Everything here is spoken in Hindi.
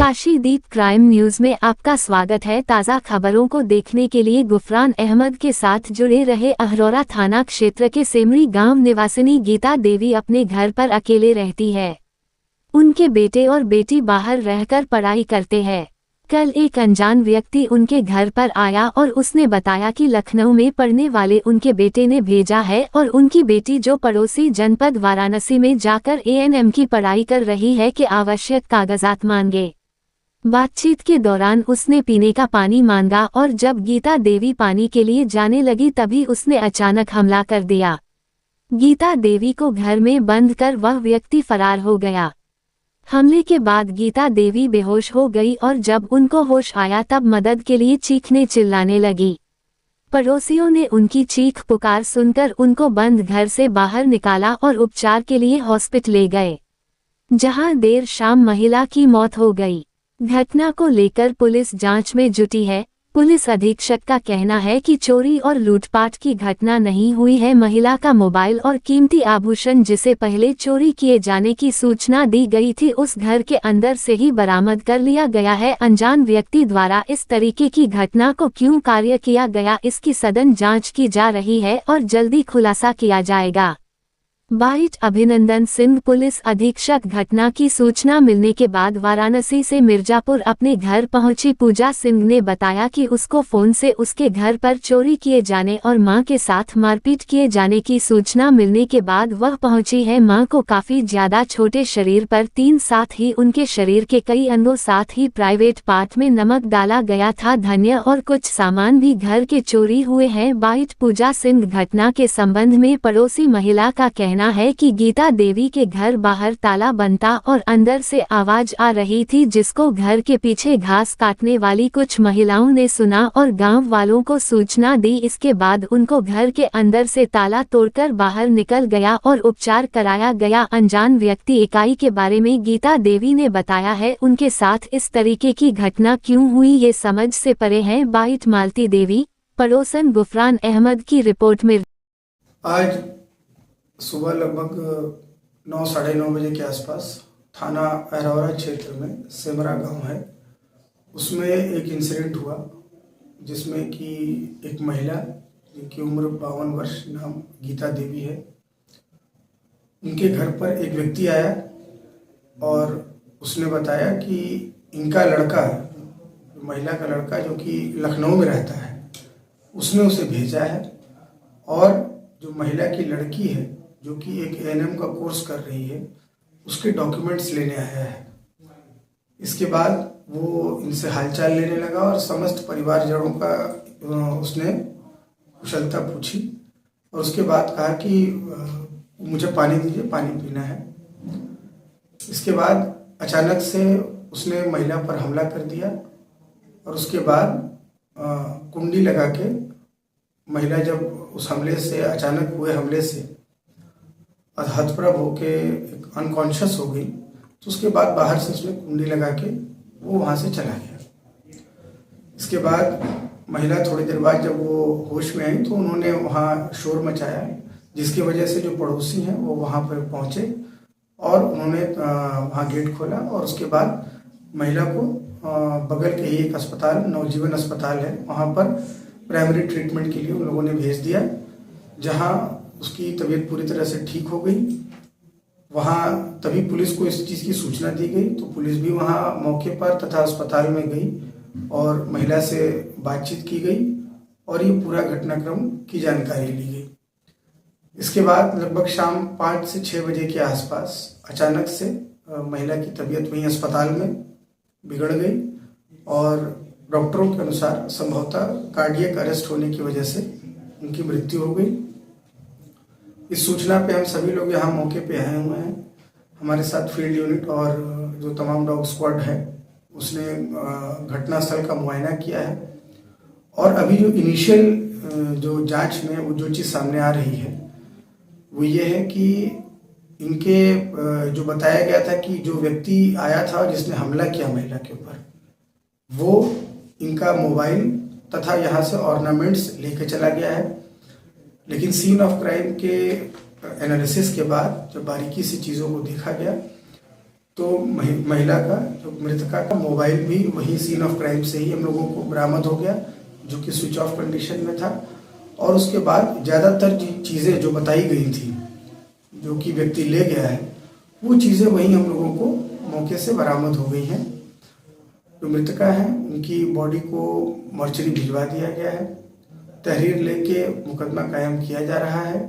काशीदीप क्राइम न्यूज में आपका स्वागत है। ताज़ा खबरों को देखने के लिए गुफरान अहमद के साथ जुड़े रहे। अहरौरा थाना क्षेत्र के सेमरी गांव निवासिनी गीता देवी अपने घर पर अकेले रहती है। उनके बेटे और बेटी बाहर रहकर पढ़ाई करते हैं। कल एक अनजान व्यक्ति उनके घर पर आया और उसने बताया कि लखनऊ में पढ़ने वाले उनके बेटे ने भेजा है और उनकी बेटी जो पड़ोसी जनपद वाराणसी में जाकर एएनएम की पढ़ाई कर रही है कि आवश्यक कागजात मांगे। बातचीत के दौरान उसने पीने का पानी मांगा और जब गीता देवी पानी के लिए जाने लगी तभी उसने अचानक हमला कर दिया। गीता देवी को घर में बंद कर वह व्यक्ति फरार हो गया। हमले के बाद गीता देवी बेहोश हो गई और जब उनको होश आया तब मदद के लिए चीखने चिल्लाने लगी। पड़ोसियों ने उनकी चीख पुकार सुनकर उनको बंद घर से बाहर निकाला और उपचार के लिए हॉस्पिटल ले गए, जहां देर शाम महिला की मौत हो गई। घटना को लेकर पुलिस जांच में जुटी है। पुलिस अधीक्षक का कहना है कि चोरी और लूटपाट की घटना नहीं हुई है। महिला का मोबाइल और कीमती आभूषण जिसे पहले चोरी किए जाने की सूचना दी गई थी उस घर के अंदर से ही बरामद कर लिया गया है। अनजान व्यक्ति द्वारा इस तरीके की घटना को क्यों कार्य किया गया, इसकी सघन जांच की जा रही है और जल्दी खुलासा किया जाएगा। बाइट अभिनंदन सिंह, पुलिस अधीक्षक। घटना की सूचना मिलने के बाद वाराणसी से मिर्जापुर अपने घर पहुंची पूजा सिंह ने बताया कि उसको फोन से उसके घर पर चोरी किए जाने और मां के साथ मारपीट किए जाने की सूचना मिलने के बाद वह पहुंची है। मां को काफी ज्यादा छोटे शरीर पर 3, साथ ही उनके शरीर के कई अंगों साथ ही प्राइवेट पार्ट में नमक डाला गया था। धन्य और कुछ सामान भी घर के चोरी हुए हैं। बाइट पूजा सिंह, घटना के संबंध में पड़ोसी महिला का कहना है कि गीता देवी के घर बाहर ताला बनता और अंदर से आवाज आ रही थी, जिसको घर के पीछे घास काटने वाली कुछ महिलाओं ने सुना और गांव वालों को सूचना दी। इसके बाद उनको घर के अंदर से ताला तोड़कर बाहर निकल गया और उपचार कराया गया। अनजान व्यक्ति इकाई के बारे में गीता देवी ने बताया है। उनके साथ इस तरीके की घटना क्यों हुई ये समझ से परे है। बाइट मालती देवी, पड़ोसन गुफरान अहमद की रिपोर्ट में। आज सुबह लगभग 9, साढ़े 9 बजे के आसपास थाना अहरौरा क्षेत्र में सेमरा गांव है, उसमें एक इंसिडेंट हुआ जिसमें कि एक महिला जिनकी उम्र 52 वर्ष, नाम गीता देवी है, उनके घर पर एक व्यक्ति आया और उसने बताया कि इनका लड़का, महिला का लड़का जो कि लखनऊ में रहता है, उसने उसे भेजा है और जो महिला की लड़की है जो कि एक एएनएम का कोर्स कर रही है, उसके डॉक्यूमेंट्स लेने आया है। इसके बाद वो इनसे हालचाल लेने लगा और समस्त परिवारजनों का उसने कुशलता पूछी और उसके बाद कहा कि मुझे पानी दीजिए, पानी पीना है। इसके बाद अचानक से उसने महिला पर हमला कर दिया और उसके बाद कुंडी लगा के महिला जब उस हमले से, अचानक हुए हमले से हतप्रभ होके अनकॉन्शियस हो गई, तो उसके बाद बाहर से उसने कुंडी लगा के वो वहाँ से चला गया। इसके बाद महिला थोड़ी देर बाद जब वो होश में आई तो उन्होंने वहाँ शोर मचाया, जिसकी वजह से जो पड़ोसी हैं वो वहाँ पर पहुँचे और उन्होंने वहाँ गेट खोला और उसके बाद महिला को बगल के ही एक अस्पताल, नवजीवन अस्पताल है, वहाँ पर प्राइमरी ट्रीटमेंट के लिए उन लोगों ने भेज दिया, जहाँ उसकी तबीयत पूरी तरह से ठीक हो गई। वहाँ तभी पुलिस को इस चीज़ की सूचना दी गई तो पुलिस भी वहाँ मौके पर तथा अस्पताल में गई और महिला से बातचीत की गई और ये पूरा घटनाक्रम की जानकारी ली गई। इसके बाद लगभग शाम 5 से 6 बजे के आसपास अचानक से महिला की तबीयत वहीं अस्पताल में बिगड़ गई और डॉक्टरों के अनुसार संभवतः कार्डियक अरेस्ट होने की वजह से उनकी मृत्यु हो गई। इस सूचना पे हम सभी लोग यहाँ मौके पे आए हुए हैं। हमारे साथ फील्ड यूनिट और जो तमाम डॉग स्क्वाड है उसने घटनास्थल का मुआयना किया है और अभी जो इनिशियल जो जांच में वो जो चीज़ सामने आ रही है वो ये है कि इनके जो बताया गया था कि जो व्यक्ति आया था जिसने हमला किया महिला के ऊपर, वो इनका मोबाइल तथा यहाँ से ऑर्नामेंट्स लेके चला गया है। लेकिन सीन ऑफ क्राइम के एनालिसिस के बाद जब बारीकी से चीज़ों को देखा गया तो महिला का जो मृतका का मोबाइल भी वही सीन ऑफ क्राइम से ही हम लोगों को बरामद हो गया, जो कि स्विच ऑफ कंडीशन में था। और उसके बाद ज़्यादातर चीज़ें जो बताई गई थी, जो कि व्यक्ति ले गया है, वो चीज़ें वहीं हम लोगों को मौके से बरामद हो गई हैं। जो मृतका है उनकी बॉडी को मॉर्चरी भिजवा दिया गया है। तहरीर लेके मुकदमा कायम किया जा रहा है।